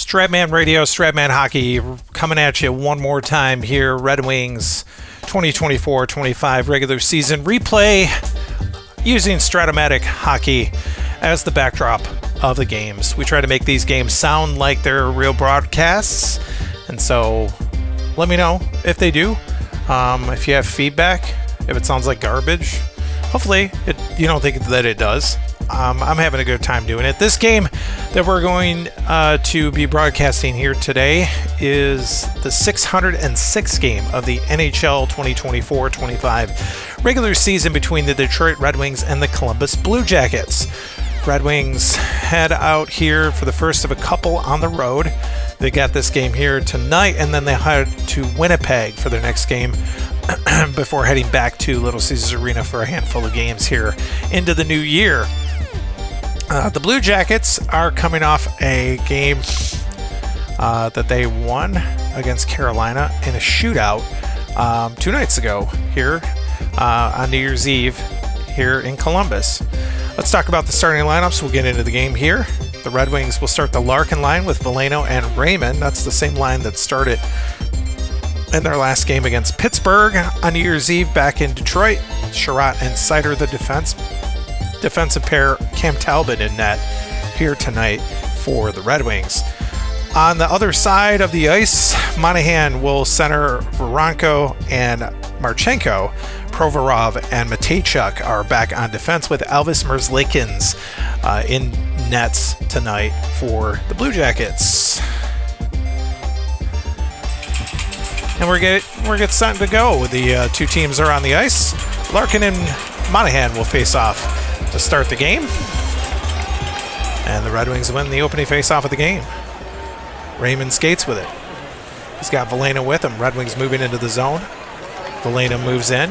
Stratman Radio, Stratman Hockey, coming at you one more time here. Red Wings 2024-25 regular season replay using Stratomatic Hockey as the backdrop of the games. We try to make these games sound like they're real broadcasts, and so let me know if they do. If you have feedback, if it sounds like garbage, hopefully you don't think that it does. I'm having a good time doing it. This game that we're going to be broadcasting here today is the 606th game of the NHL 2024-25 regular season between the Detroit Red Wings and the Columbus Blue Jackets. Red Wings head out here for the first of a couple on the road. They got this game here tonight, and then they head to Winnipeg for their next game before heading back to Little Caesars Arena for a handful of games here into the new year. The Blue Jackets are coming off a game that they won against Carolina in a shootout 2 nights ago here on New Year's Eve here in Columbus. Let's talk about the starting lineups. We'll get into the game here. The Red Wings will start the Larkin line with Veleno and Raymond. That's the same line that started in their last game against Pittsburgh on New Year's Eve back in Detroit. Sherratt and Sider, the defensive pair. Cam Talbot in net here tonight for the Red Wings. On the other side of the ice, Monahan will center Veronko and Marchenko. Provorov and Matejchuk are back on defense with Elvis Merzlikins in nets tonight for the Blue Jackets. And we're get set to go. The two teams are on the ice. Larkin and Monahan will face off to start the game. And the Red Wings win the opening face-off of the game. Raymond skates with it. He's got Veleno with him. Red Wings moving into the zone. Veleno moves in.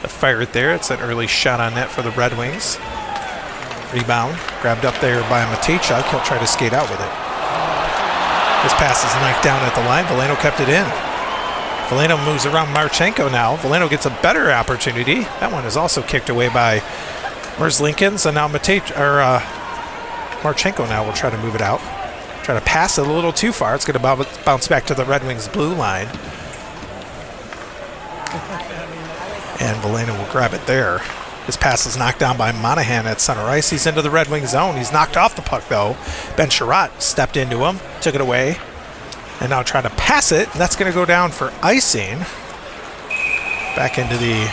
The fire it there. It's an early shot on net for the Red Wings. Rebound. Grabbed up there by Matejchuk. He'll try to skate out with it. His pass is knocked down at the line. Veleno kept it in. Veleno moves around Marchenko now. Veleno gets a better opportunity. That one is also kicked away by Merzlikins, and now Marchenko now will try to move it out. Try to pass it a little too far. It's going to bounce back to the Red Wings blue line. And Veleno will grab it there. His pass is knocked down by Monahan at center ice. He's into the Red Wings zone. He's knocked off the puck, though. Ben Sherratt stepped into him, took it away, and now trying to pass it. That's going to go down for icing. Back into the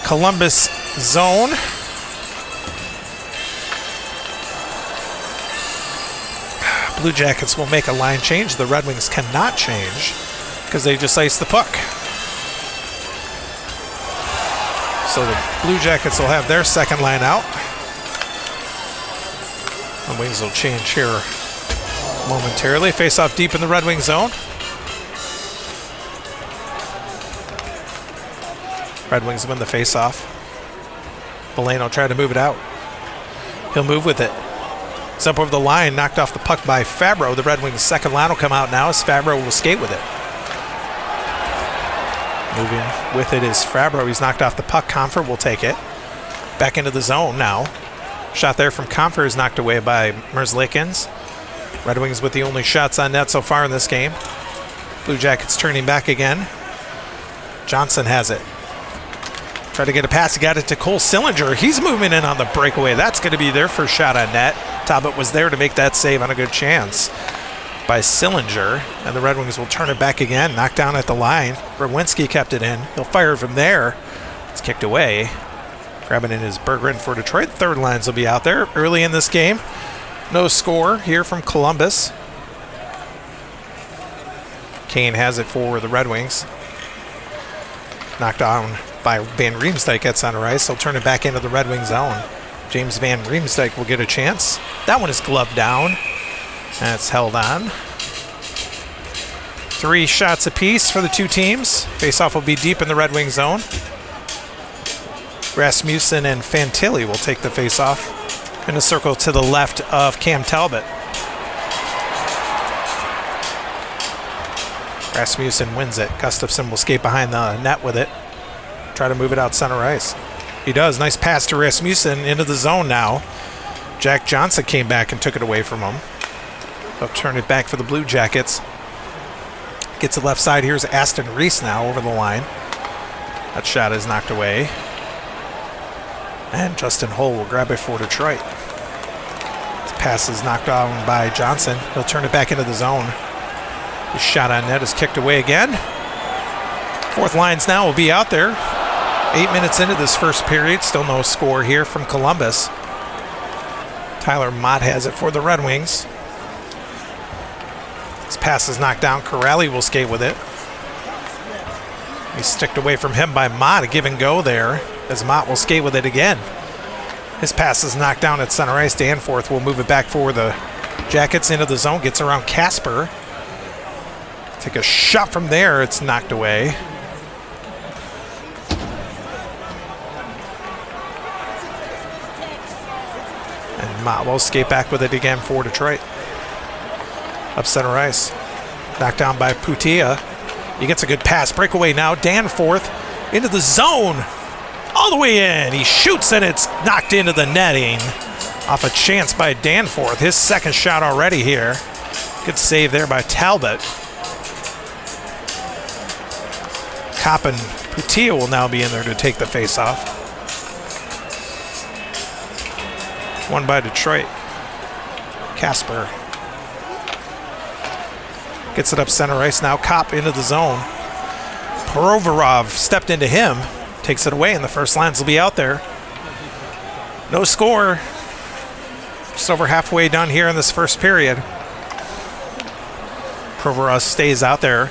Columbus zone. Blue Jackets will make a line change. The Red Wings cannot change because they just iced the puck. So the Blue Jackets will have their second line out. The Wings will change here momentarily. Face off deep in the Red Wings zone. Red Wings win the face off. Veleno tried to move it out. He'll move with it. It's up over the line, knocked off the puck by Fabro. The Red Wings' second line will come out now as Fabro will skate with it. Moving with it is Fabro. He's knocked off the puck. Comfort will take it. Back into the zone now. Shot there from Comfort is knocked away by Merzlikins. Red Wings with the only shots on net so far in this game. Blue Jackets turning back again. Johnson has it. Tried to get a pass. He got it to Cole Sillinger. He's moving in on the breakaway. That's going to be their first shot on net. Talbot was there to make that save on a good chance by Sillinger. And the Red Wings will turn it back again. Knocked down at the line. Rowinski kept it in. He'll fire from there. It's kicked away. Grabbing in is Berggren for Detroit. Third lines will be out there early in this game. No score here from Columbus. Kane has it for the Red Wings. Knocked down by Van Riemsdyk at center ice. He'll turn it back into the Red Wings zone. James Van Riemsdyk will get a chance. That one is gloved down. That's held on. 3 shots apiece for the two teams. Face-off will be deep in the Red Wings zone. Rasmussen and Fantilli will take the face-off in a circle to the left of Cam Talbot. Rasmussen wins it. Gustafsson will skate behind the net with it. Try to move it out center ice. He does. Nice pass to Rasmussen into the zone now. Jack Johnson came back and took it away from him. They'll turn it back for the Blue Jackets. Gets it left side. Here's Aston Reese now over the line. That shot is knocked away. And Justin Hull will grab it for Detroit. This pass is knocked down by Johnson. He'll turn it back into the zone. His shot on net is kicked away again. Fourth lines now will be out there. 8 minutes into this first period. Still no score here from Columbus. Tyler Mott has it for the Red Wings. This pass is knocked down. Corrali will skate with it. He's sticked away from him by Mott. A give and go there as Mott will skate with it again. His pass is knocked down at center ice. Danforth will move it back for the Jackets into the zone. Gets around Casper. Take a shot from there. It's knocked away. And Mott will skate back with it again for Detroit. Up center ice. Knocked down by Putia. He gets a good pass. Breakaway now. Danforth into the zone. All the way in. He shoots and it's knocked into the netting. Off a chance by Danforth. His second shot already here. Good save there by Talbot. Kopp and Putia will now be in there to take the face-off. One by Detroit. Casper. Gets it up center ice now. Kopp into the zone. Provorov stepped into him. Takes it away, and the first lines will be out there. No score. Just over halfway done here in this first period. Provorov stays out there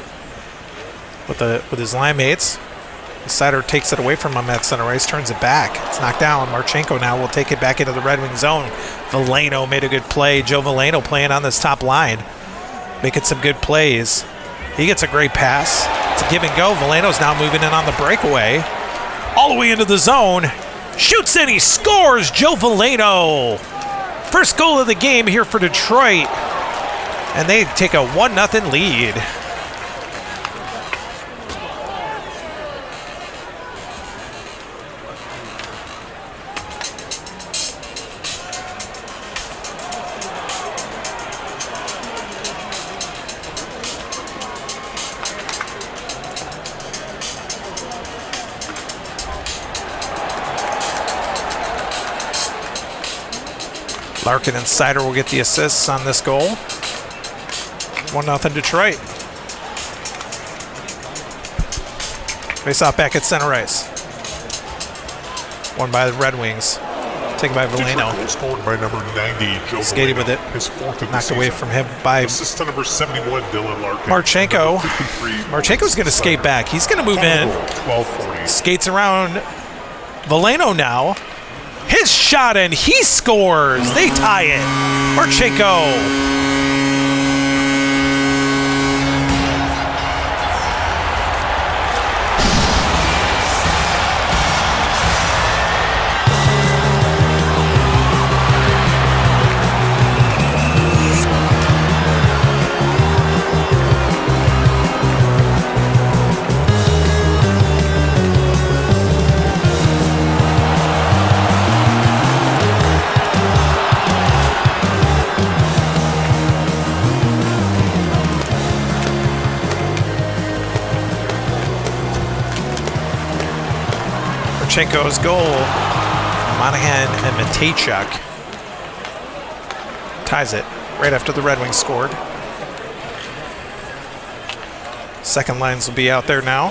with his line mates. Sider takes it away from him at center ice, turns it back. It's knocked down. Marchenko now will take it back into the Red Wing zone. Veleno made a good play. Joe Veleno playing on this top line. Making some good plays. He gets a great pass. It's a give and go. Veleno's now moving in on the breakaway. All the way into the zone. Shoots and he scores. Joe Veleno. First goal of the game here for Detroit. And they take a 1-0 lead. Larkin and Sider will get the assists on this goal. 1-0 Detroit. Face off back at center ice. Won by the Red Wings. Taken by Veleno. Scored by number 90, Joe Skated with it. His fourth of the knocked season. away from him by Assist to number 71, Dylan Larkin. Marchenko. Marchenko's going to skate back. He's going to move in. 12:40. Skates around Veleno now. His shot and he scores. They tie it. Marchenko. Marchenko's goal, Monahan and Matejchuk ties it right after the Red Wings scored. Second lines will be out there now.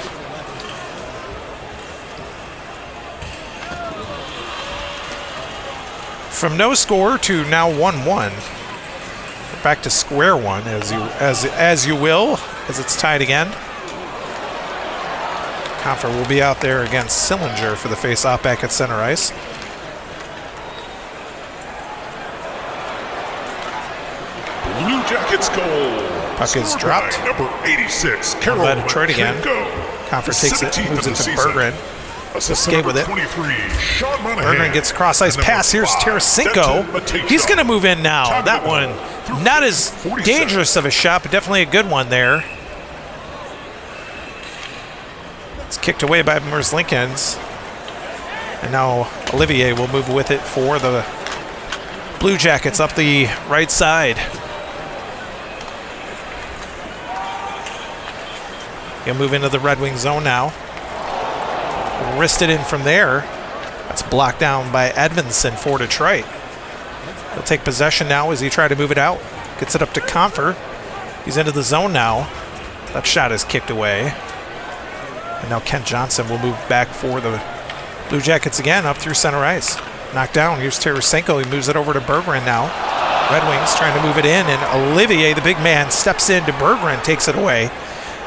From no score to now 1-1. Back to square one, as you will, as it's tied again. Confer will be out there against Sillinger for the face-off back at center ice. Blue Jackets goal. Puck is dropped. Number 86, Carol By Detroit again. Confer takes it, moves it to Berggren. Skate with it. Berggren gets cross ice pass. Here's Tarasenko. He's going to move in now. That one, not as dangerous of a shot, but definitely a good one there. It's kicked away by Merzlikins. And now Olivier will move with it for the Blue Jackets up the right side. He'll move into the Red Wings zone now. Wristed in from there. That's blocked down by Edvinsson for Detroit. He'll take possession now as he tries to move it out. Gets it up to Comfer. He's into the zone now. That shot is kicked away. And now Kent Johnson will move back for the Blue Jackets again up through center ice. Knocked down. Here's Tarasenko. He moves it over to Berggren now. Red Wings trying to move it in, and Olivier, the big man, steps into Berggren, takes it away.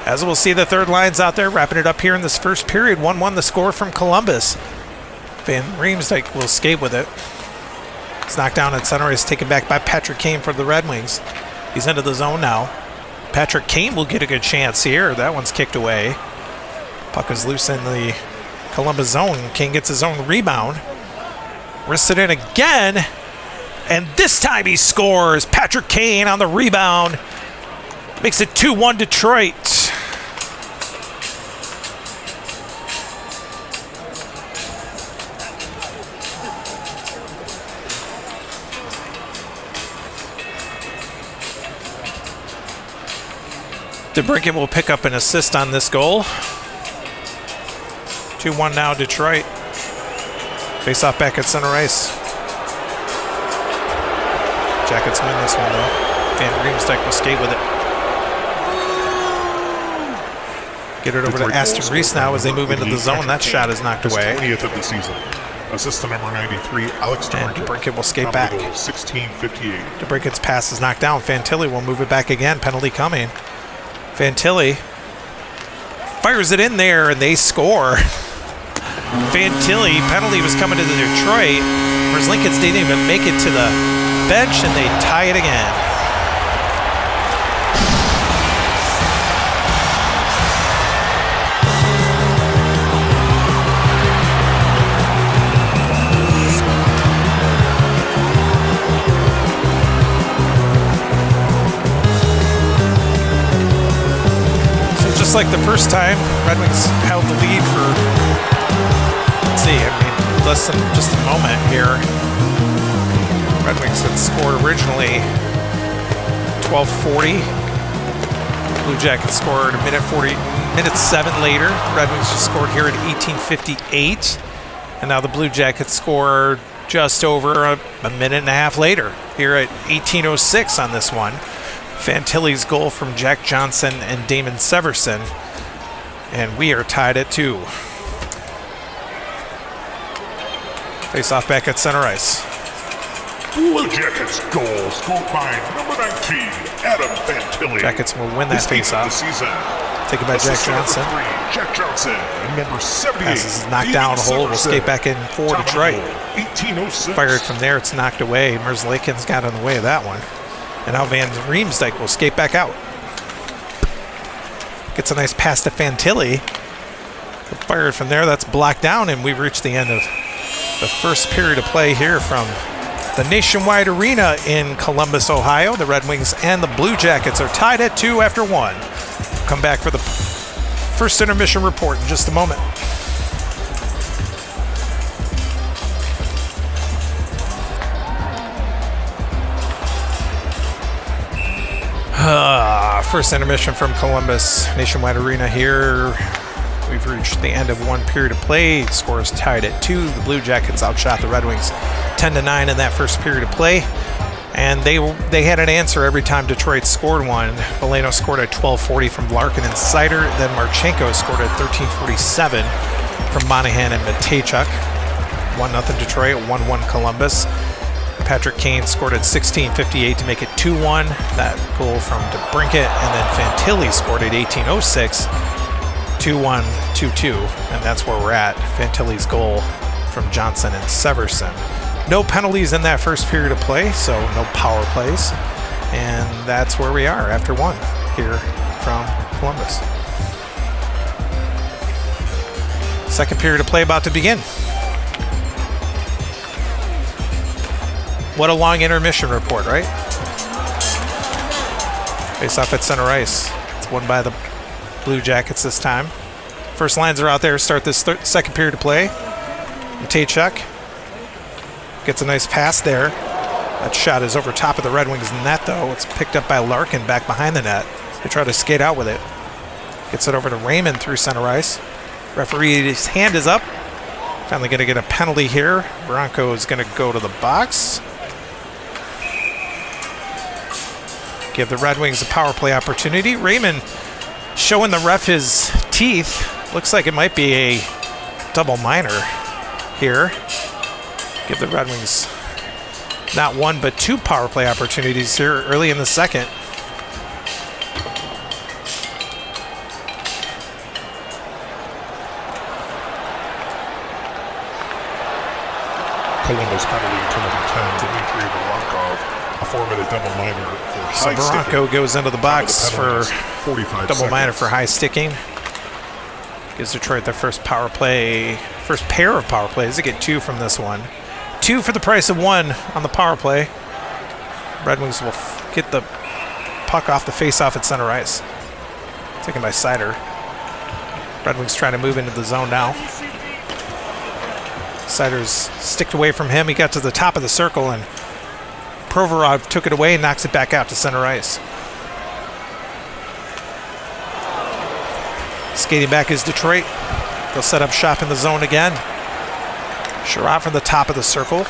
As we'll see, the third line's out there, wrapping it up here in this first period. 1-1 the score from Columbus. Van Riemsdyk will skate with it. It's knocked down at center ice, taken back by Patrick Kane for the Red Wings. He's into the zone now. Patrick Kane will get a good chance here. That one's kicked away. Puck is loose in the Columbus zone. Kane gets his own rebound. Wrists it in again. And this time he scores. Patrick Kane on the rebound. Makes it 2-1 Detroit. DeBrincat will pick up an assist on this goal. 2-1 now Detroit. Face off back at center ice. Jackets win this one though. Van Riemsdyk will skate with it. Get it over to Aston Reese now as they move into the zone. That shot is knocked away. 20th of the season. Assistant number 93, Alex And DeBrincat will skate back. 1658. DeBrincat's pass is knocked down. Fantilli will move it back again. Penalty coming. Fantilli fires it in there and they score. Fantilli, penalty was coming to the Detroit. Whereas Lincolns didn't even make it to the bench and they tie it again. Just like the first time, Red Wings held the lead for, let's see, less than just a moment here. Red Wings had scored originally 12:40. Blue Jackets scored minute 7 later. Red Wings just scored here at 18:58. And now the Blue Jackets scored just over a minute and a half later here at 18:06 on this one. Fantilli's goal from Jack Johnson and Damon Severson. And we are tied at 2. Face off back at center ice. Blue Jackets goal scored by number 19, Adam Fantilli. Jackets will win that face off. Taken by Jack Johnson. Jack Johnson and number 78. Passes is knocked down. Hole will skate back in for Detroit. 1806. Fired from there. It's knocked away. Merzlikins got in the way of that one. And now Van Riemsdyk will skate back out. Gets a nice pass to Fantilli. Fired from there. That's blocked down, and we've reached the end of the first period of play here from the Nationwide Arena in Columbus, Ohio. The Red Wings and the Blue Jackets are tied at 2 after 1. Come back for the first intermission report in just a moment. First intermission from Columbus Nationwide Arena here. We've reached the end of one period of play. Score is tied at 2. The Blue Jackets outshot the Red Wings 10-9 in that first period of play. And they had an answer every time Detroit scored one. Valeno scored at 12:40 from Larkin and Sider. Then Marchenko scored at 13:47 from Monahan and Matejchuk. 1-0 Detroit, 1-1 Columbus. Patrick Kane scored at 16:58 to make it 2-1. That goal from DeBrincat, and then Fantilli scored at 18:06. 2-1, 2-2, and that's where we're at. Fantilli's goal from Johnson and Severson. No penalties in that first period of play, so no power plays. And that's where we are after 1 here from Columbus. Second period of play about to begin. What a long intermission report, right? Face off at center ice. It's won by the Blue Jackets this time. First lines are out there to start this second period of play. Matejchuk gets a nice pass there. That shot is over top of the Red Wings net, though. It's picked up by Larkin back behind the net. They try to skate out with it. Gets it over to Raymond through center ice. Referee's hand is up. Finally going to get a penalty here. Veronco is going to go to the box. Give the Red Wings a power play opportunity. Raymond showing the ref his teeth. Looks like it might be a double minor here. Give the Red Wings not one but two power play opportunities here early in the second. Columbus penalty to number 10, Dmitry Voronkov, a 4-minute double minor for high sticking. Veronco goes into the box for 45 double minor seconds. for high sticking. Gives Detroit their first pair of power plays. They get two from this one. Two for the price of one on the power play. Red Wings will get the puck off the face-off at center ice. Taken by Seider. Red Wings trying to move into the zone now. Seider's sticked away from him. He got to the top of the circle, and Provorov took it away and knocks it back out to center ice. Skating back is Detroit. They'll set up shop in the zone again. Sherratt from the top of the circle.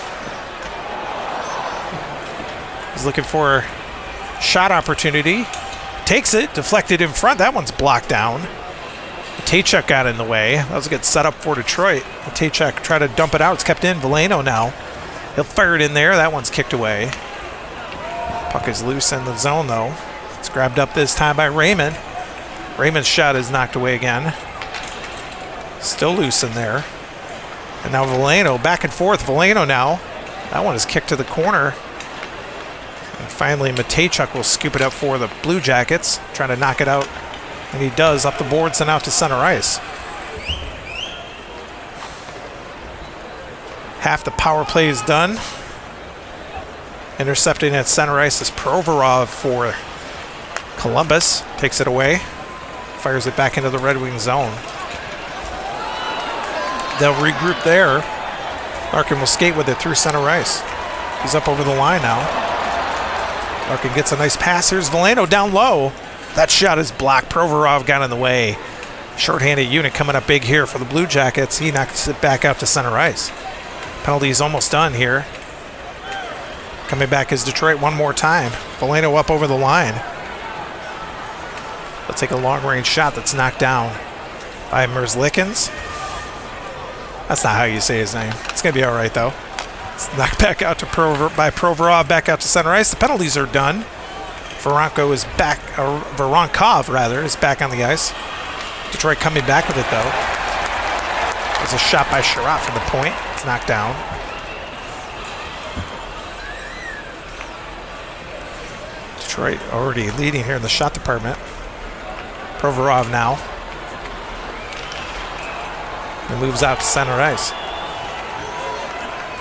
He's looking for a shot opportunity. Takes it, deflected in front. That one's blocked down. Matejchuk got in the way. That was a good setup for Detroit. Matejchuk tried to dump it out. It's kept in. Veleno now. He'll fire it in there. That one's kicked away. Puck is loose in the zone, though. It's grabbed up this time by Raymond. Raymond's shot is knocked away again. Still loose in there. And now Veleno, back and forth. Veleno now. That one is kicked to the corner. And finally, Matejchuk will scoop it up for the Blue Jackets, trying to knock it out. And he does, up the boards and out to center ice. Half the power play is done. Intercepting at center ice is Provorov for Columbus. Takes it away. Fires it back into the Red Wing zone. They'll regroup there. Larkin will skate with it through center ice. He's up over the line now. Larkin gets a nice pass. Here's Veleno down low. That shot is blocked. Provorov got in the way. Short-handed unit coming up big here for the Blue Jackets. He knocks it back out to center ice. Penalty is almost done here. Coming back is Detroit one more time. Veleno up over the line. They'll take a long-range shot that's knocked down by Merzlikins. That's not how you say his name. It's going to be all right, though. It's knocked back out to Provorov, back out to center ice. The penalties are done. Veronkov is back on the ice. Detroit coming back with it, though. There's a shot by Sherratt from the point. It's knocked down. Detroit already leading here in the shot department. Provorov now. And moves out to center ice.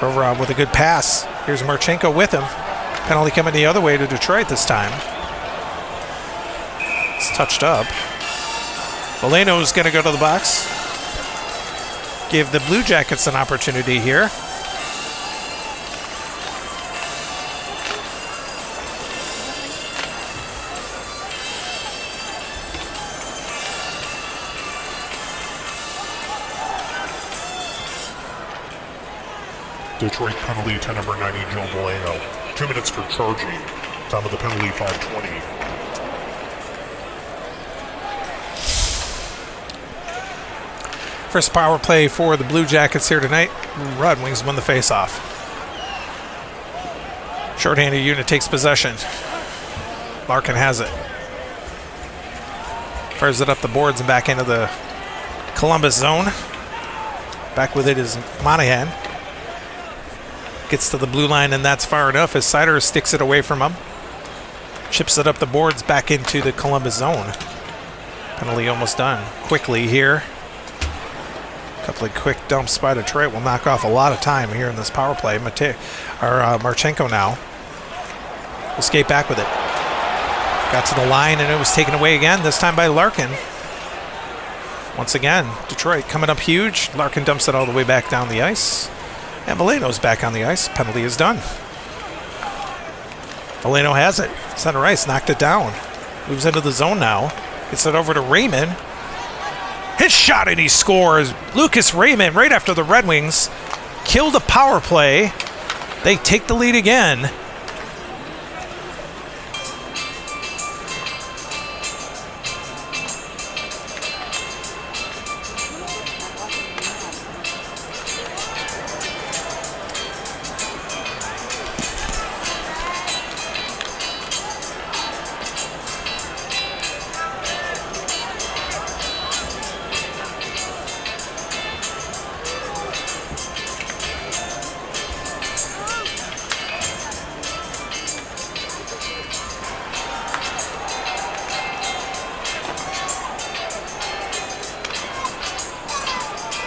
Provorov with a good pass. Here's Marchenko with him. Penalty coming the other way to Detroit this time. It's touched up. Veleno's going to go to the box. Give the Blue Jackets an opportunity here. Detroit penalty to number 90, Joe Veleno. 2 minutes for charging. Time of the penalty, 5:20. First power play for the Blue Jackets here tonight. Red Wings win the faceoff. Short-handed unit takes possession. Larkin has it. Fires it up the boards and back into the Columbus zone. Back with it is Monahan. Gets to the blue line, and that's far enough as Seider sticks it away from him. Chips it up the boards back into the Columbus zone. Penalty almost done. Quickly here. A couple of quick dumps by Detroit will knock off a lot of time here in this power play. Marchenko now will skate back with it. Got to the line, and it was taken away again, this time by Larkin. Once again, Detroit coming up huge. Larkin dumps it all the way back down the ice. And Veleno's back on the ice. Penalty is done. Veleno has it. Center ice, knocked it down. Moves into the zone now. Gets it over to Raymond. his shot and he scores. Lucas Raymond, right after the Red Wings killed a power play. They take the lead again.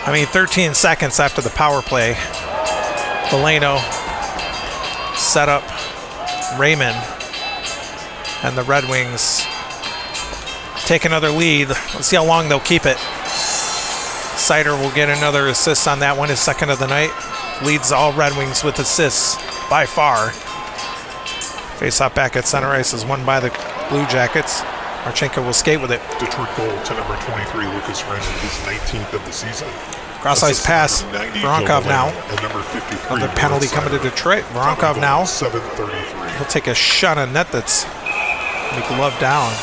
I mean, 13 seconds after the power play, Veleno set up Raymond, and the Red Wings take another lead. Let's see how long they'll keep it. Sider will get another assist on that one, his second of the night. Leads all Red Wings with assists by far. Face-off back at center ice is won by the Blue Jackets. Marchenko will skate with it. Detroit goal to number 23, Lucas Raymond, his 19th of the season. Cross-ice pass, Voronkov now. And number 53. Another penalty coming to Detroit. Voronkov now. 7:33. He'll take a shot on net that's glove down.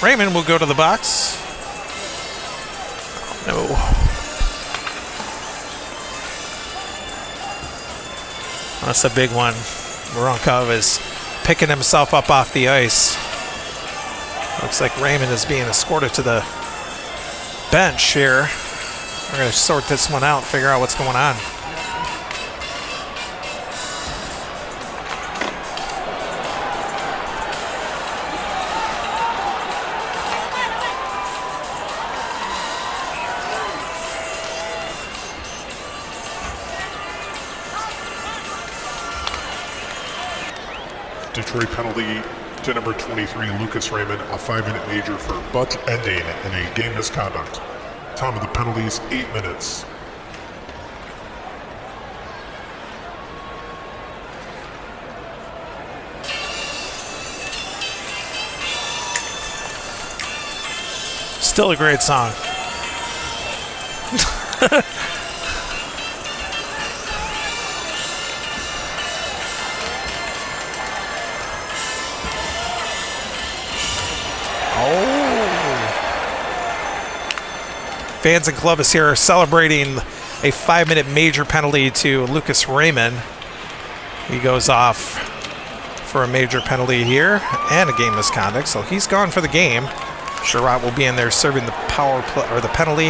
Raymond will go to the box. No. That's a big one. Voronkov is picking himself up off the ice. Looks like Raymond is being escorted to the bench here. We're going to sort this one out and figure out what's going on. Detroit penalty to number 23, Lucas Raymond, a 5-minute major for butt ending in a game misconduct. Time of the penalties, 8 minutes. Still a great song. Fans in Columbus here are celebrating a 5-minute major penalty to Lucas Raymond. He goes off for a major penalty here and a game misconduct, so he's gone for the game. Sherratt will be in there serving the power play or the penalty.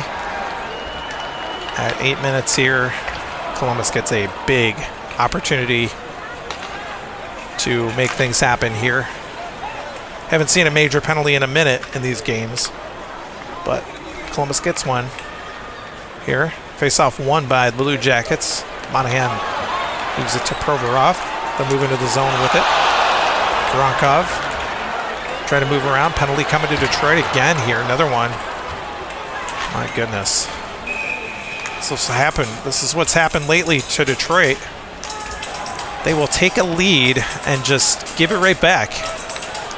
At 8 minutes here, Columbus gets a big opportunity to make things happen here. Haven't seen a major penalty in a minute in these games, but Columbus gets one here. Face-off won by the Blue Jackets. Monahan moves it to Provorov. They'll move into the zone with it. Voronkov trying to move around. Penalty coming to Detroit again here. Another one. My goodness. This is what's happened lately to Detroit. They will take a lead and just give it right back.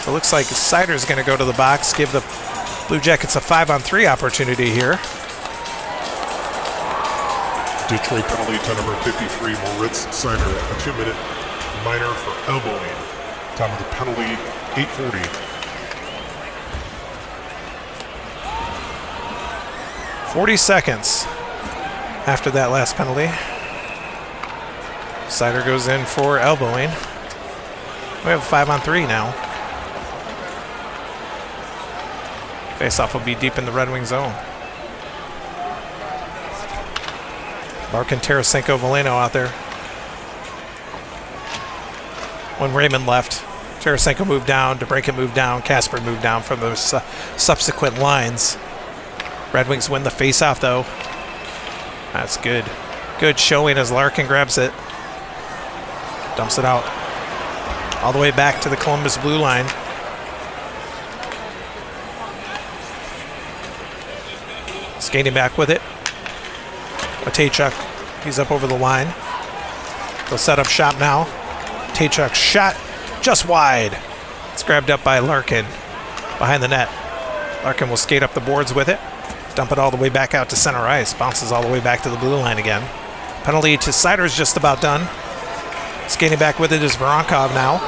It looks like Sider's going to go to the box, give the Blue Jackets a 5-on-3 opportunity here. Detroit penalty to number 53, Moritz Sider, a 2-minute minor for elbowing. Time of the penalty, 8:40. .40 seconds after that last penalty. Sider goes in for elbowing. We have a 5-on-3 now. Faceoff will be deep in the Red Wing zone. Larkin, Tarasenko, Veleno out there. When Raymond left, Tarasenko moved down, DeBrincat moved down, Kasper moved down from those subsequent lines. Red Wings win the faceoff though. That's good. Good showing as Larkin grabs it. Dumps it out. All the way back to the Columbus blue line. Skating back with it. Matejchuk, he's up over the line. They'll set up shop now. Matejchuk's shot just wide. It's grabbed up by Larkin behind the net. Larkin will skate up the boards with it. Dump it all the way back out to center ice. Bounces all the way back to the blue line again. Penalty to Sider's just about done. Skating back with it is Voronkov now.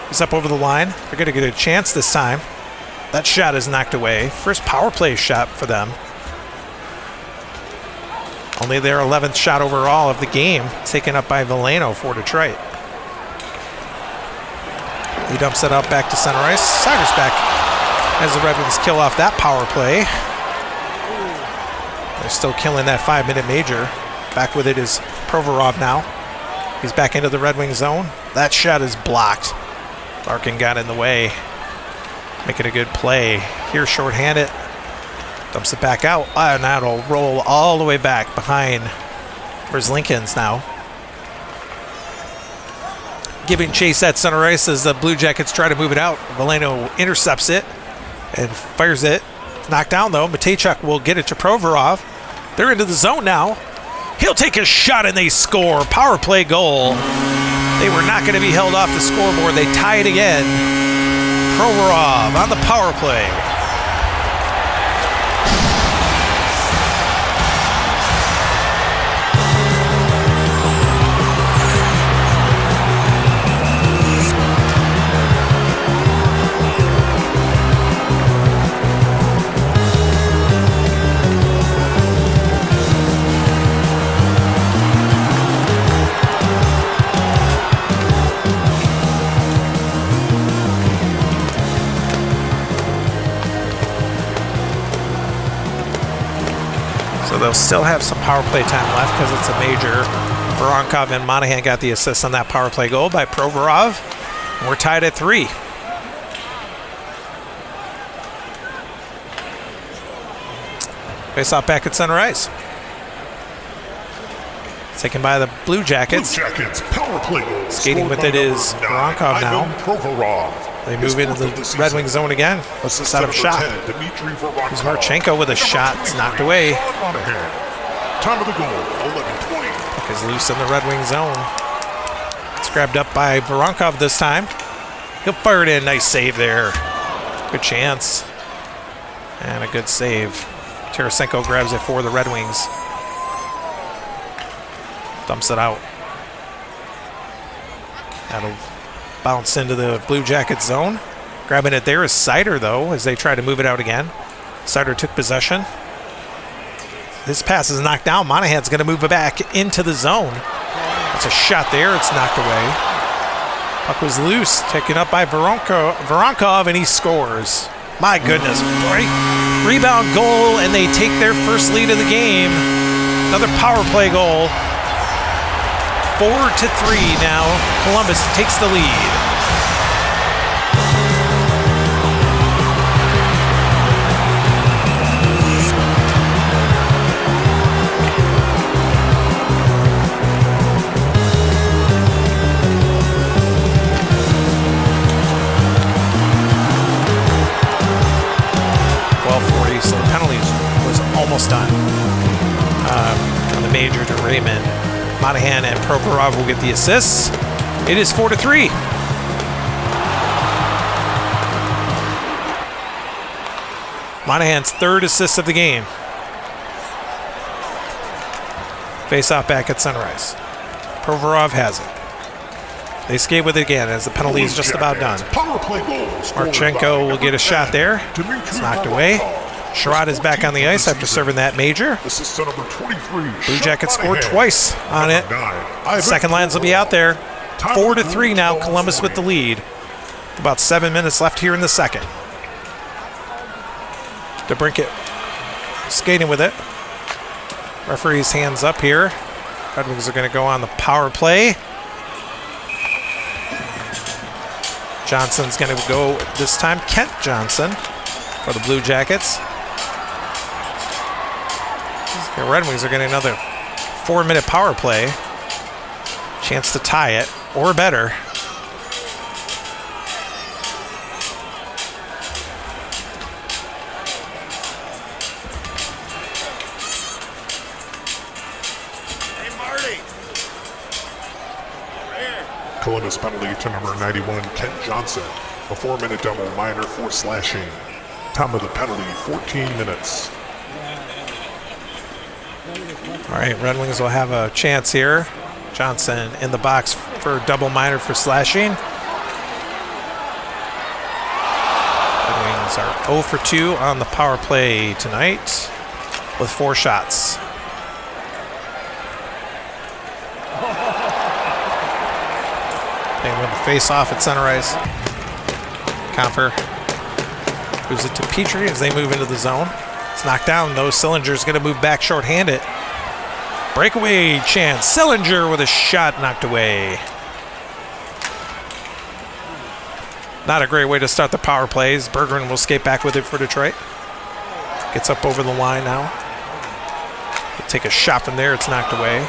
He's up over the line. They're going to get a chance this time. That shot is knocked away. First power play shot for them. Only their 11th shot overall of the game, taken up by Veleno for Detroit. He dumps it out back to center ice. Sider's back as the Red Wings kill off that power play. They're still killing that 5-minute major. Back with it is Provorov now. He's back into the Red Wing zone. That shot is blocked. Larkin got in the way. Making a good play. Here shorthanded. Dumps it back out. And that'll roll all the way back behind. Where's Lincoln's now? Giving chase at center ice as the Blue Jackets try to move it out. Veleno intercepts it and fires it. Knocked down though. Matejchuk will get it to Provorov. They're into the zone now. He'll take a shot and they score. Power play goal. They were not going to be held off the scoreboard. They tie it again. Provorov on the power play. They'll still have some power play time left because it's a major. Voronkov and Monahan got the assist on that power play goal by Provorov. We're tied at 3. Face off back at center ice. Taken by the Blue Jackets. Blue Jackets power play goal. Skating with it is Voronkov now. Provorov. They move into the Red Wing zone again. Set up shot. Here's Marchenko with a shot. It's knocked away. Time of the goal, 11:20. Puck is loose in the Red Wing zone. It's grabbed up by Voronkov this time. He'll fire it in. Nice save there. Good chance. And a good save. Tarasenko grabs it for the Red Wings. Dumps it out. That'll bounce into the Blue Jackets zone. Grabbing it there is Sider, though, as they try to move it out again. Sider took possession. This pass is knocked down. Monahan's going to move it back into the zone. It's a shot there. It's knocked away. Puck was loose, taken up by Voronkov, and he scores. My goodness. Rebound goal, and they take their first lead of the game. Another power play goal. 4-3 now. Columbus takes the lead. So the penalties was almost done on the major to Raymond. Monahan and Provorov will get the assists. It is 4-3. Monahan's third assist of the game. Face off back at Sunrise. Provorov has it. They skate with it again as the penalty is just about done. Marchenko will get a shot there. It's knocked away. Sherrod is back on the ice after serving that major. Blue Jackets scored twice on it. Second lines will be out there. 4-3 now, Columbus with the lead. About 7 minutes left here in the second. DeBrincat skating with it. Referee's hands up here. Red Wings are going to go on the power play. Johnson's going to go this time. Kent Johnson for the Blue Jackets. The Red Wings are getting another 4-minute power play. Chance to tie it, or better. Hey, Marty. Columbus penalty to number 91, Kent Johnson. A 4-minute double minor for slashing. Time of the penalty, 14 minutes. All right, Red Wings will have a chance here. Johnson in the box for a double minor for slashing. Red Wings are 0 for 2 on the power play tonight with 4 shots. They win the face-off at center ice. Comfer moves it to Petrie as they move into the zone. It's knocked down, though. Sillinger's going to move back shorthanded. Breakaway chance. Sillinger with a shot knocked away. Not a great way to start the power plays. Bergeron will skate back with it for Detroit. Gets up over the line now. He'll take a shot from there. It's knocked away.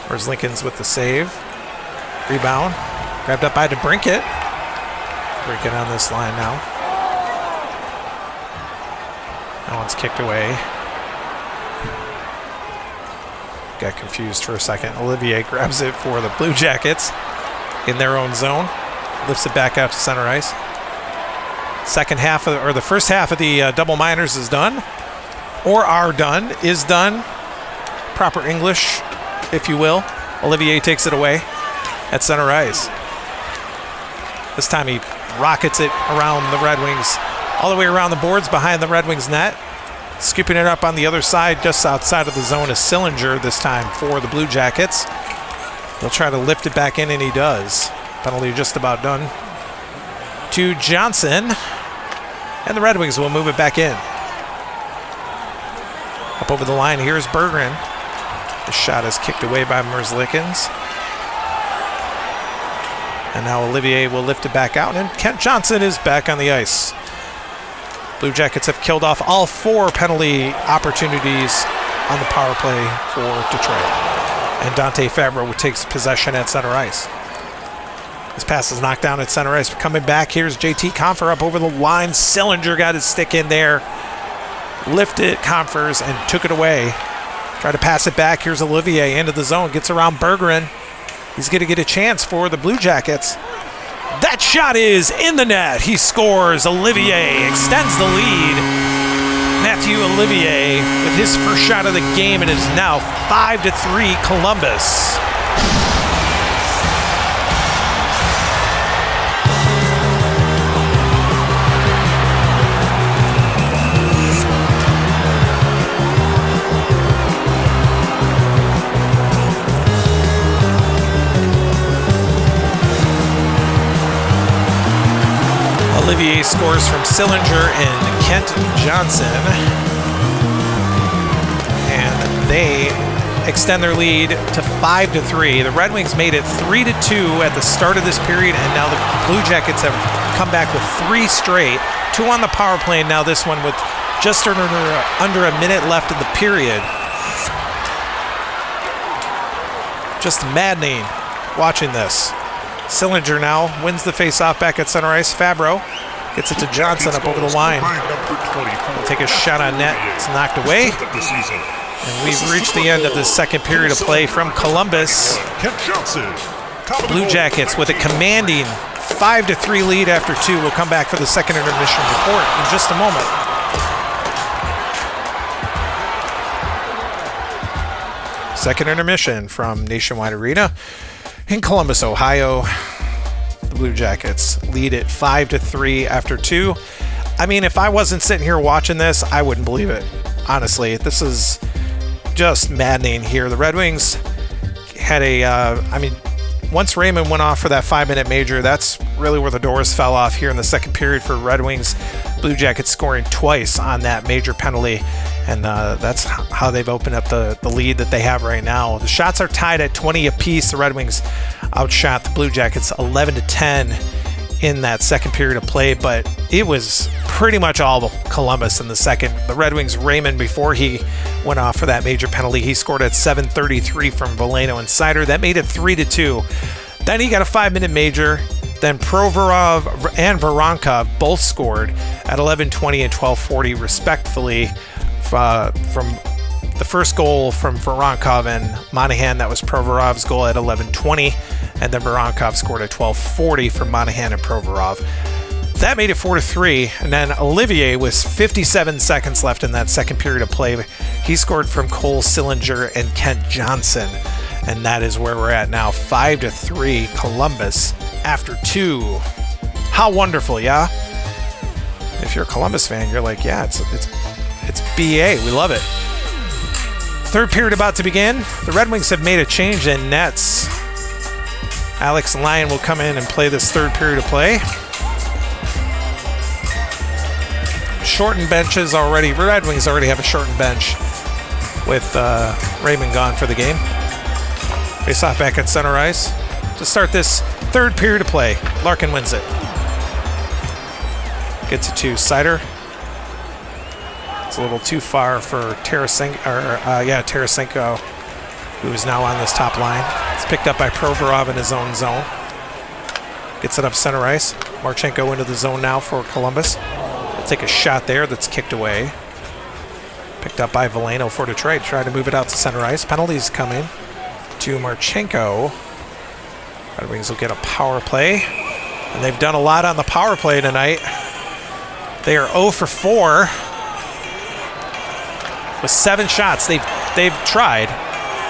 Where's Lincoln's with the save? Rebound. Grabbed up by DeBrincat. Breaking on this line now. That one's kicked away. Got confused for a second. Olivier grabs it for the Blue Jackets in their own zone. Lifts it back out to center ice. The first half of the double minors is done. Or are done. Is done. Proper English, if you will. Olivier takes it away at center ice. This time he rockets it around the Red Wings, all the way around the boards behind the Red Wings net. Scooping it up on the other side, just outside of the zone, is Sillinger this time for the Blue Jackets. They'll try to lift it back in, and he does. Penalty just about done to Johnson. And the Red Wings will move it back in. Up over the line, here's Bergeron. The shot is kicked away by Merzlikins. And now Olivier will lift it back out, and Kent Johnson is back on the ice. Blue Jackets have killed off all 4 penalty opportunities on the power play for Detroit. And Dante Fabro takes possession at center ice. This pass is knocked down at center ice. Coming back, here's JT Compher up over the line. Sillinger got his stick in there. Lifted Compher's and took it away. Tried to pass it back. Here's Olivier into the zone. Gets around Bergeron. He's going to get a chance for the Blue Jackets. That shot is in the net. He scores. Olivier extends the lead. Matthew Olivier with his first shot of the game, and it is now 5-3 Columbus. Olivier scores from Sillinger and Kent Johnson. And they extend their lead to 5-3. The Red Wings made it 3-2 at the start of this period, and now the Blue Jackets have come back with 3 straight. 2 on the power play, and now this one with just under a minute left in the period. Just maddening watching this. Sillinger now wins the face-off back at center ice. Fabro gets it to Johnson up over the line. He'll take a shot on net. It's knocked away. And we've reached the end of the second period of play from Columbus. Blue Jackets with a commanding 5-3 lead after 2. We'll come back for the second intermission report in just a moment. Second intermission from Nationwide Arena in Columbus, Ohio. The Blue Jackets lead it 5-3 after 2. I mean, if I wasn't sitting here watching this, I wouldn't believe it. Honestly, this is just maddening here. The Red Wings had once Raymond went off for that 5-minute major, that's really where the doors fell off here in the second period for Red Wings. Blue Jackets scoring twice on that major penalty. And that's how they've opened up the lead that they have right now. The shots are tied at 20 apiece. The Red Wings outshot the Blue Jackets 11-10 in that second period of play, but it was pretty much all Columbus in the second. The Red Wings, Raymond, before he went off for that major penalty, he scored at 7:33 from Veleno and Sider. That made it 3-2. Then he got a 5-minute major. Then Provorov and Voronkov both scored at 11:20 and 12:40 respectively. From the first goal from Voronkov and Monahan, that was Provorov's goal at 11:20, and then Voronkov scored at 12:40 for Monahan and Provorov. That made it 4-3, and then Olivier with 57 seconds left in that second period of play. He scored from Cole Sillinger and Kent Johnson, and that is where we're at now, 5-3 Columbus after 2. How wonderful, yeah? If you're a Columbus fan, you're like, yeah, it's BA. We love it. Third period about to begin. The Red Wings have made a change in nets. Alex Lyon will come in and play this third period of play. Shortened benches already. Red Wings already have a shortened bench with Raymond gone for the game. Face off back at center ice. To start this third period of play, Larkin wins it. Gets it to Sider. It's a little too far for Tarasenko, who is now on this top line. It's picked up by Provorov in his own zone. Gets it up center ice. Marchenko into the zone now for Columbus. We'll take a shot there that's kicked away. Picked up by Veleno for Detroit. Try to move it out to center ice. Penalties coming to Marchenko. Red Wings will get a power play. And they've done a lot on the power play tonight. They are 0 for 4 with 7 shots. They've tried,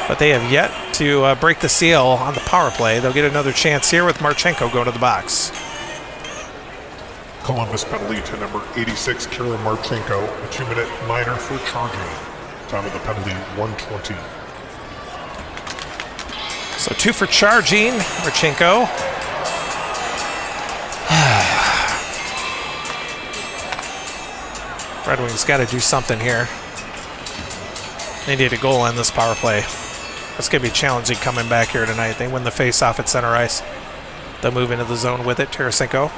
but they have yet to break the seal on the power play. They'll get another chance here with Marchenko going to the box. Columbus penalty to number 86, Kirill Marchenko, a 2-minute minor for charging. Time of the penalty, 1:20. So 2 for charging, Marchenko. Red Wings got to do something here. They need a goal on this power play. It's going to be challenging coming back here tonight. They win the face-off at center ice. They'll move into the zone with it. Tarasenko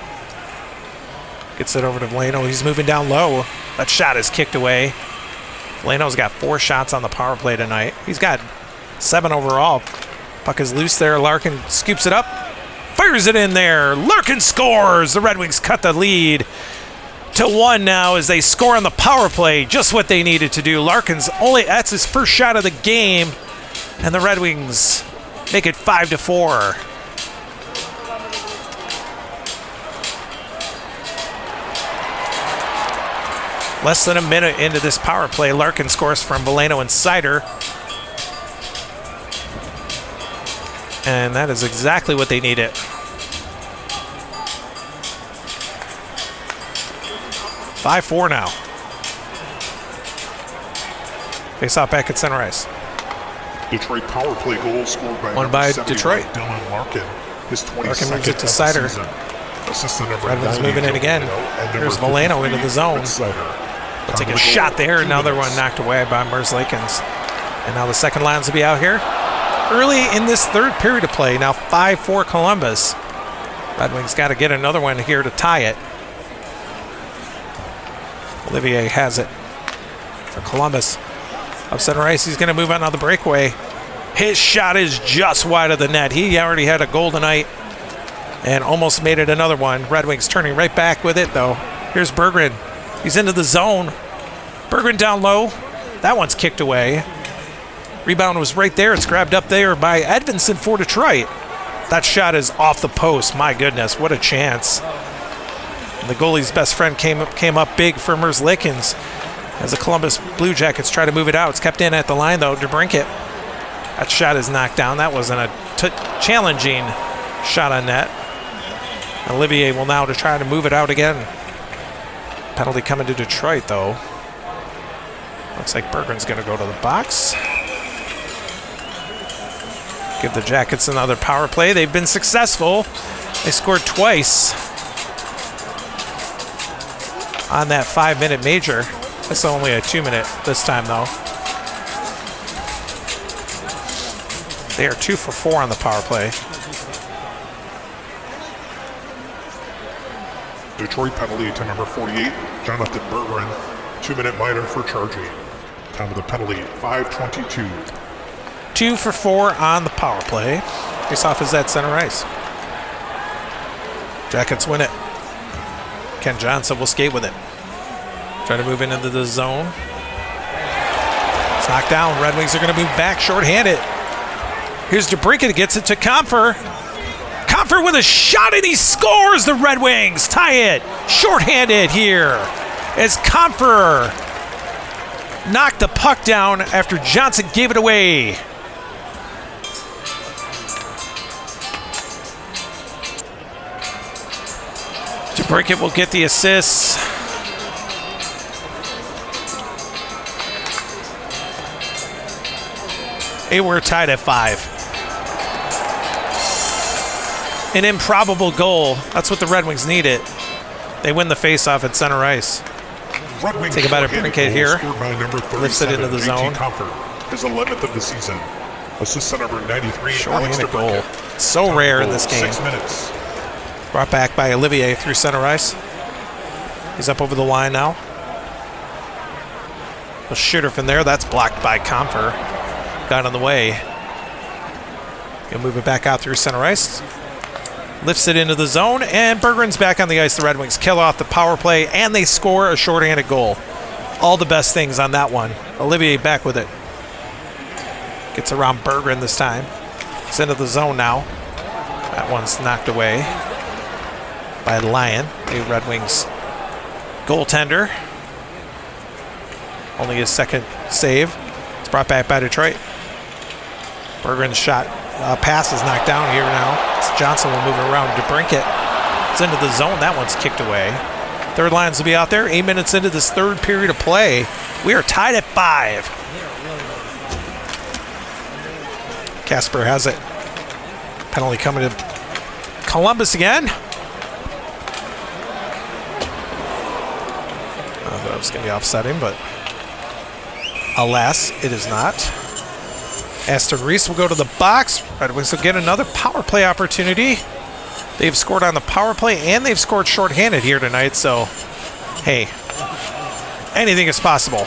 gets it over to Veleno. He's moving down low. That shot is kicked away. Veleno's got 4 shots on the power play tonight. He's got 7 overall. Puck is loose there. Larkin scoops it up. Fires it in there. Larkin scores. The Red Wings cut the lead to 1 now as they score on the power play. Just what they needed to do. That's his first shot of the game. And the Red Wings make it 5-4. Less than a minute into this power play, Larkin scores from Veleno and Sider. And that is exactly what they needed. Five 5-4 now. Face off back at center ice. Detroit power play goal scored by one by Detroit. Dylan Larkin. His 22nd Larkin moves it to Sider. Red Wings moving in again. Here's Veleno into the zone. They'll take a shot there. Another one knocked away by Merzlikins. And now the second lines will be out here. Early in this third period of play, now 5-4 Columbus. Red Wings got to get another one here to tie it. Olivier has it for Columbus. Up center ice, he's going to move on the breakaway. His shot is just wide of the net. He already had a goal tonight and almost made it another one. Red Wings turning right back with it, though. Here's Berggren. He's into the zone. Berggren down low. That one's kicked away. Rebound was right there. It's grabbed up there by Edvinsson for Detroit. That shot is off the post. My goodness, what a chance. And the goalie's best friend came up big for Merzlikins as the Columbus Blue Jackets try to move it out. It's kept in at the line, though. DeBrincat. That shot is knocked down. That wasn't a challenging shot on net. Olivier will now to try to move it out again. Penalty coming to Detroit, though. Looks like Berggren's going to go to the box. Give the Jackets another power play. They've been successful. They scored twice on that 5-minute major. That's only a 2-minute this time, though. They are 2 for 4 on the power play. Detroit penalty to number 48, Jonathan Berggren, 2-minute minor for charging. Time of the penalty, 5:22. 2 for 4 on the power play. Face-off is at center ice. Jackets win it. Ken Johnson will skate with it. Try to move into the zone. It's knocked down. Red Wings are going to move back shorthanded. Here's DeBrincat, gets it to Comfer. Comfer Compher with a shot, and he scores. The Red Wings tie it. Shorthanded here as Compher knocked the puck down after Johnson gave it away. DeBrincat will get the assist. And we're tied at 5. An improbable goal. That's what the Red Wings needed. They win the faceoff at center ice. Think about it, DeBrincat here. Lifts it into the zone. His 11th of the season. Assist to number 93. Short-handed goal. So rare in this game. 6 minutes. Brought back by Olivier through center ice. He's up over the line now. A shooter from there. That's blocked by Compher. Got on the way. He'll move it back out through center ice. Lifts it into the zone, and Berggren's back on the ice. The Red Wings kill off the power play, and they score a shorthanded goal. All the best things on that one. Olivier back with it. Gets around Berggren this time. It's into the zone now. That one's knocked away by Lyon, the Red Wings goaltender. Only his second save. It's brought back by Detroit. Berggren's shot. Pass is knocked down here now. Johnson will move it around. DeBrincat. It's into the zone. That one's kicked away. Third lines will be out there. 8 minutes into this third period of play. We are tied at 5. Casper has it. Penalty coming to Columbus again. I thought it was going to be offsetting, but alas, it is not. Aston Reese will go to the box. Red Wings will get another power play opportunity. They've scored on the power play, and they've scored shorthanded here tonight, so, hey, anything is possible.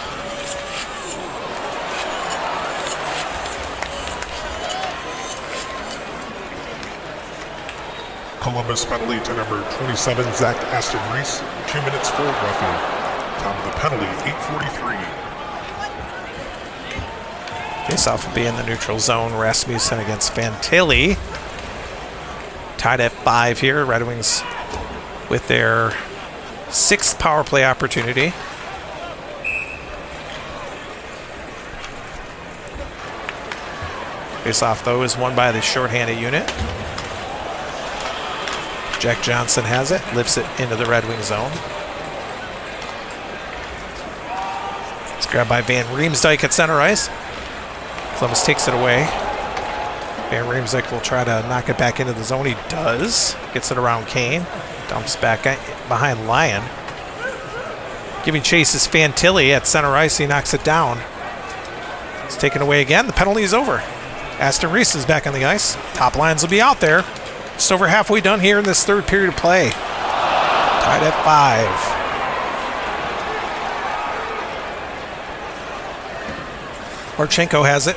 Columbus penalty to number 27, Zach Aston Reese. 2 minutes for roughing. Time of the penalty, 8:43. Face-off will be in the neutral zone. Rasmussen against Fantilli. Tied at 5 here. Red Wings with their 6th power play opportunity. Face-off, though, is won by the shorthanded unit. Jack Johnson has it. Lifts it into the Red Wing zone. It's grabbed by Van Riemsdyk at center ice. Columbus takes it away. Van Riemsdyk will try to knock it back into the zone. He does. Gets it around Kane. Dumps back behind Lyon. Giving chase is Fantilli at center ice. He knocks it down. It's taken away again. The penalty is over. Aston Reese is back on the ice. Top lines will be out there. Just over halfway done here in this third period of play. Tied at 5. Marchenko has it.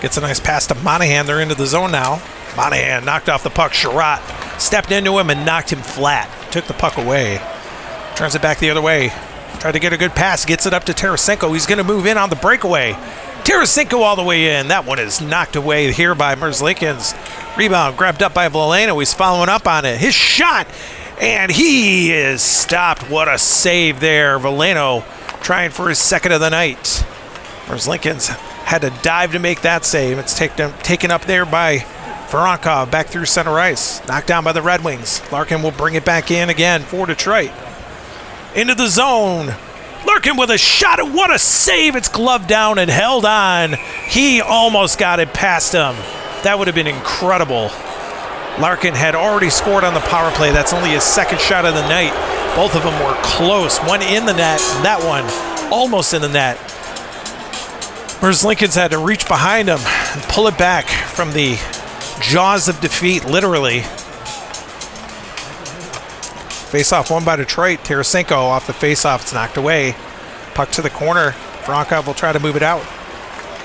Gets a nice pass to Monahan. They're into the zone now. Monahan knocked off the puck. Sherratt stepped into him and knocked him flat. Took the puck away. Turns it back the other way. Tried to get a good pass. Gets it up to Tarasenko. He's going to move in on the breakaway. Tarasenko all the way in. That one is knocked away here by Merzlikins. Rebound grabbed up by Veleno. He's following up on it. His shot. And he is stopped. What a save there. Veleno trying for his second of the night. Merzlikins had to dive to make that save. It's taken up there by Voronkov back through center ice. Knocked down by the Red Wings. Larkin will bring it back in again for Detroit. Into the zone. Larkin with a shot. What a save. It's gloved down and held on. He almost got it past him. That would have been incredible. Larkin had already scored on the power play. That's only his second shot of the night. Both of them were close. One in the net, and that one almost in the net. Merzlikins had to reach behind him and pull it back from the jaws of defeat, literally. Face-off won by Detroit. Tarasenko off the face-off. It's knocked away. Puck to the corner. Voronkov will try to move it out.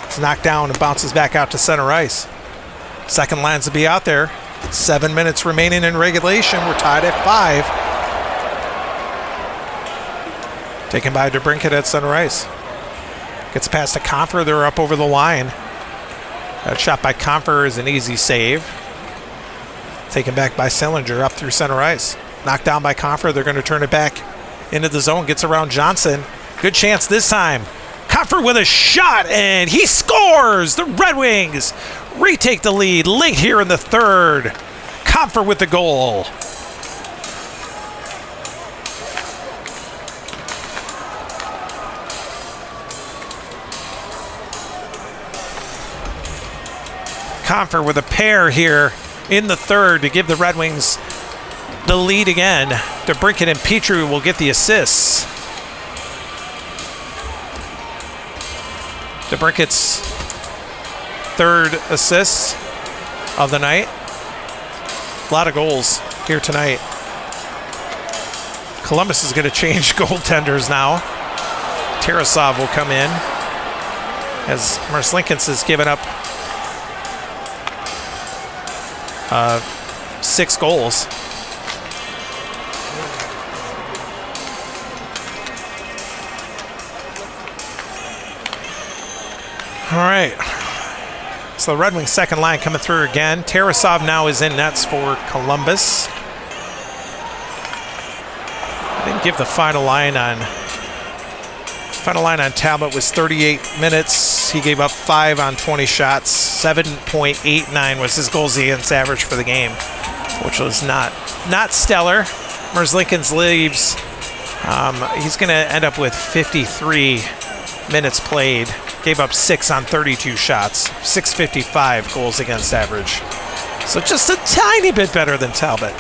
It's knocked down and bounces back out to center ice. Second lines will be out there. 7 minutes remaining in regulation. We're tied at 5. Taken by DeBrincat at center ice. Gets past to Compher. They're up over the line. That shot by Compher is an easy save. Taken back by Sillinger up through center ice. Knocked down by Confer. They're going to turn it back into the zone. Gets around Johnson. Good chance this time. Confer with a shot, and he scores! The Red Wings retake the lead late here in the third. Confer with the goal. Confer with a pair here in the third to give the Red Wings the lead again. DeBrincat and Petrie will get the assists. DeBrincat's third assist of the night. A lot of goals here tonight. Columbus is going to change goaltenders now. Tarasov will come in as Merzlikins has given up 6 goals. All right. So the Red Wings second line coming through again. Tarasov now is in nets for Columbus. I didn't give the final line on Talbot was 38 minutes. He gave up 5 on 20 shots. 7.89 was his goals against average for the game, which was not stellar. Merzlikins leaves. He's going to end up with 53 minutes played. Gave up 6 on 32 shots. 6.55 goals against average. So just a tiny bit better than Talbot.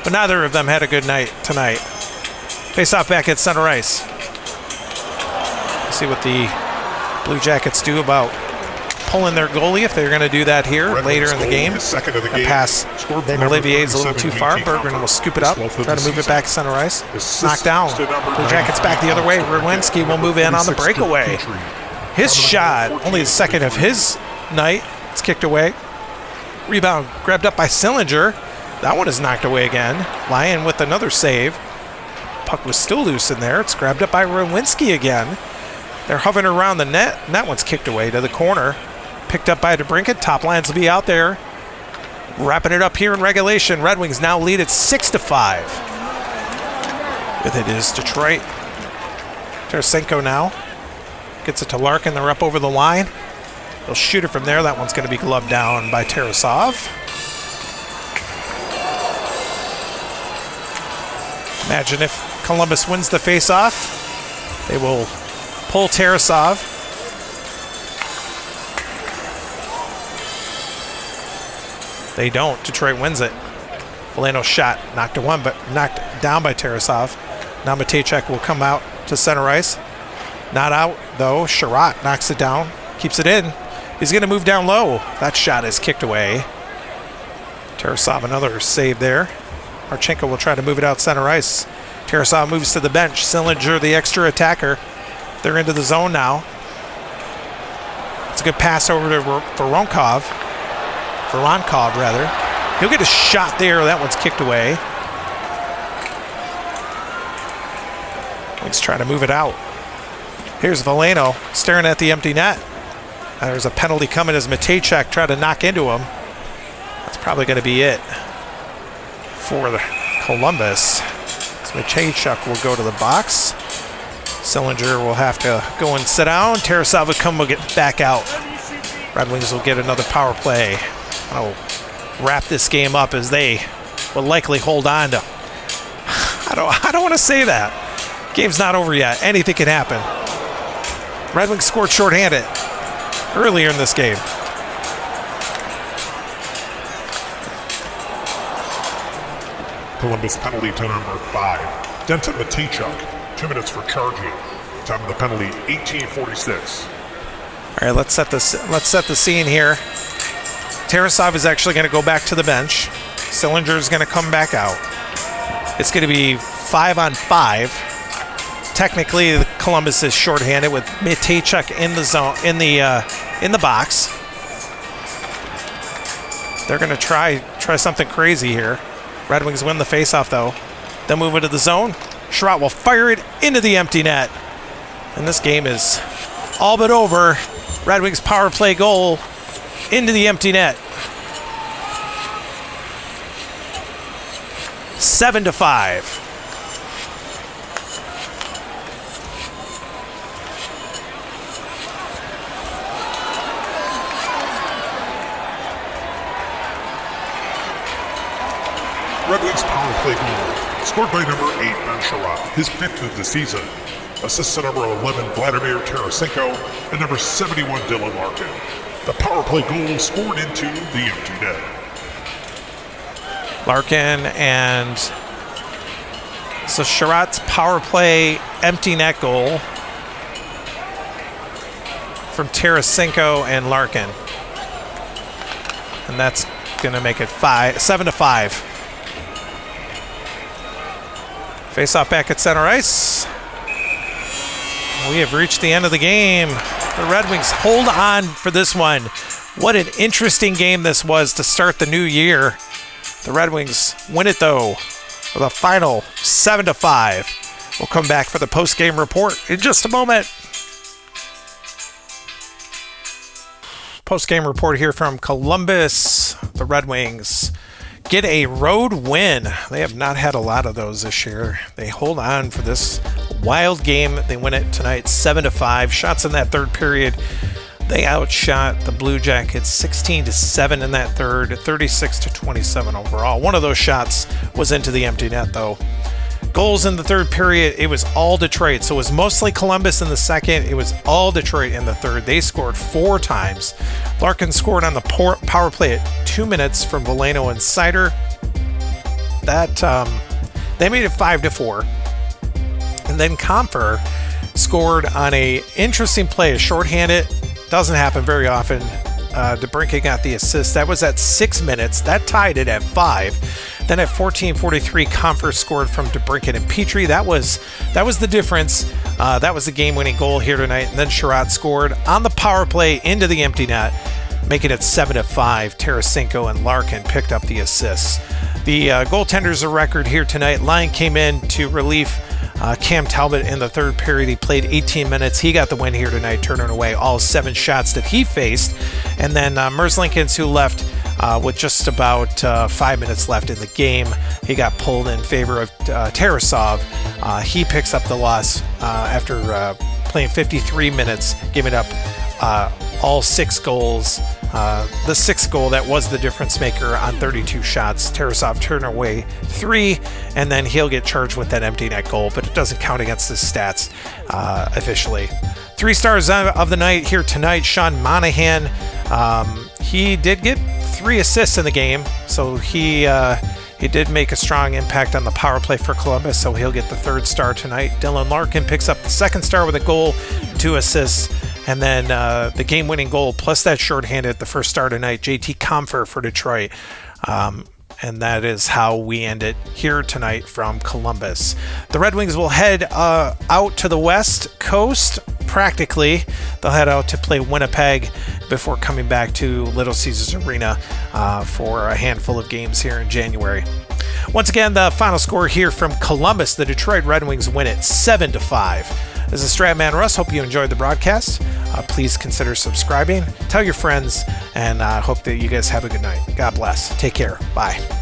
But neither of them had a good night tonight. Face off back at center ice. Let's see what the Blue Jackets do about pulling their goalie, if they're going to do that here later in the game. A pass from Olivier is a little too far. Berggren will scoop it up, try to move it back center ice. Knocked down. Blue Jackets back the other way. Rowinski will move in on the breakaway. His shot, only the second of his night. It's kicked away. Rebound grabbed up by Sillinger. That one is knocked away again. Lyon with another save. Puck was still loose in there. It's grabbed up by Rowinski again. They're hovering around the net, and that one's kicked away to the corner. Picked up by DeBrincat. Top lines will be out there. Wrapping it up here in regulation. Red Wings now lead at 6-5. With it is Detroit. Tarasenko now. Gets it to Larkin. They're up over the line. They'll shoot it from there. That one's going to be gloved down by Tarasov. Imagine if Columbus wins the face-off. They will pull Tarasov. They don't. Detroit wins it. Valeno's shot knocked down by Tarasov. Now Matejchuk will come out to center ice. Not out, though. Sherratt knocks it down. Keeps it in. He's going to move down low. That shot is kicked away. Tarasov, another save there. Marchenko will try to move it out center ice. Tarasov moves to the bench. Sillinger, the extra attacker. They're into the zone now. It's a good pass over to Voronkov. He'll get a shot there. That one's kicked away. Let's try to move it out. Here's Valeno staring at the empty net. There's a penalty coming as Matejchuk tried to knock into him. That's probably going to be it for Columbus. So Matejchuk will go to the box. Sillinger will have to go and sit down. Tarasov will get back out. Red Wings will get another power play. I'll wrap this game up as they will likely hold on to. I don't want to say that. Game's not over yet. Anything can happen. Red Wings scored shorthanded earlier in this game. Columbus penalty to number 5. Denton Matejchuk, 2 minutes for charging. Time of the penalty, 18:46. All right, let's set the scene here. Tarasov is actually going to go back to the bench. Sillinger is going to come back out. It's going to be 5-on-5. Technically, Columbus is shorthanded with Matejchuk in the zone, in the box. They're going to try something crazy here. Red Wings win the faceoff though. They'll move into the zone. Sherratt will fire it into the empty net, and this game is all but over. Red Wings power play goal into the empty net. 7-5. Red Wings power play goal, scored by number 8, Ben Sherratt, his 5th of the season. Assists to number 11, Vladimir Tarasenko, and number 71, Dylan Larkin. The power play goal scored into the empty net. Larkin and so Sherratt's power play empty net goal from Tarasenko and Larkin. And that's going to make it 7-5. Face off back at center ice. We have reached the end of the game. The Red Wings hold on for this one. What an interesting game this was to start the new year. The Red Wings win it though with a final 7-5. We'll come back for the post-game report in just a moment. Post-game report here from Columbus. The Red Wings get a road win. They have not had a lot of those this year. They hold on for this wild game. They win it tonight 7-5. Shots in that third period. They outshot the Blue Jackets 16-7 in that third, 36-27 overall. One of those shots was into the empty net though. Goals in the third period, it was all Detroit. So it was mostly Columbus in the second. It was all Detroit in the third. They scored 4 times. Larkin scored on the power play at 2 minutes from Veleno and Seider. They made it 5-4. And then Comfer scored on a interesting play, a shorthanded. Doesn't happen very often. DeBrincat got the assist. That was at 6 minutes. That tied it at 5. Then at 14:43, Comfer scored from DeBrincat and Petrie. That was the difference. That was the game-winning goal here tonight. And then Sherratt scored on the power play into the empty net, making it 7-5. Tarasenko and Larkin picked up the assists. The goaltenders a record here tonight. Lyon came in to relief Cam Talbot in the third period. He played 18 minutes. He got the win here tonight, turning away all 7 shots that he faced. And then Merzlikins, who left with just about 5 minutes left in the game, he got pulled in favor of Tarasov. He picks up the loss after playing 53 minutes, giving up all 6 goals. The 6th goal that was the difference maker on 32 shots. Tarasov turned away 3, and then he'll get charged with that empty net goal, but it doesn't count against his stats officially. 3 stars of the night here tonight. Sean Monahan, he did get 3 assists in the game, so he did make a strong impact on the power play for Columbus, so he'll get the 3rd star tonight. Dylan Larkin picks up the 2nd star with a goal, 2 assists. And then the game-winning goal, plus that shorthanded, the 1st star tonight, JT Comfer for Detroit. And that is how we end it here tonight from Columbus. The Red Wings will head out to the West Coast, practically. They'll head out to play Winnipeg before coming back to Little Caesars Arena for a handful of games here in January. Once again, the final score here from Columbus, the Detroit Red Wings win it 7-5. This is Strat Man Russ. Hope you enjoyed the broadcast. Please consider subscribing. Tell your friends, and I hope that you guys have a good night. God bless. Take care. Bye.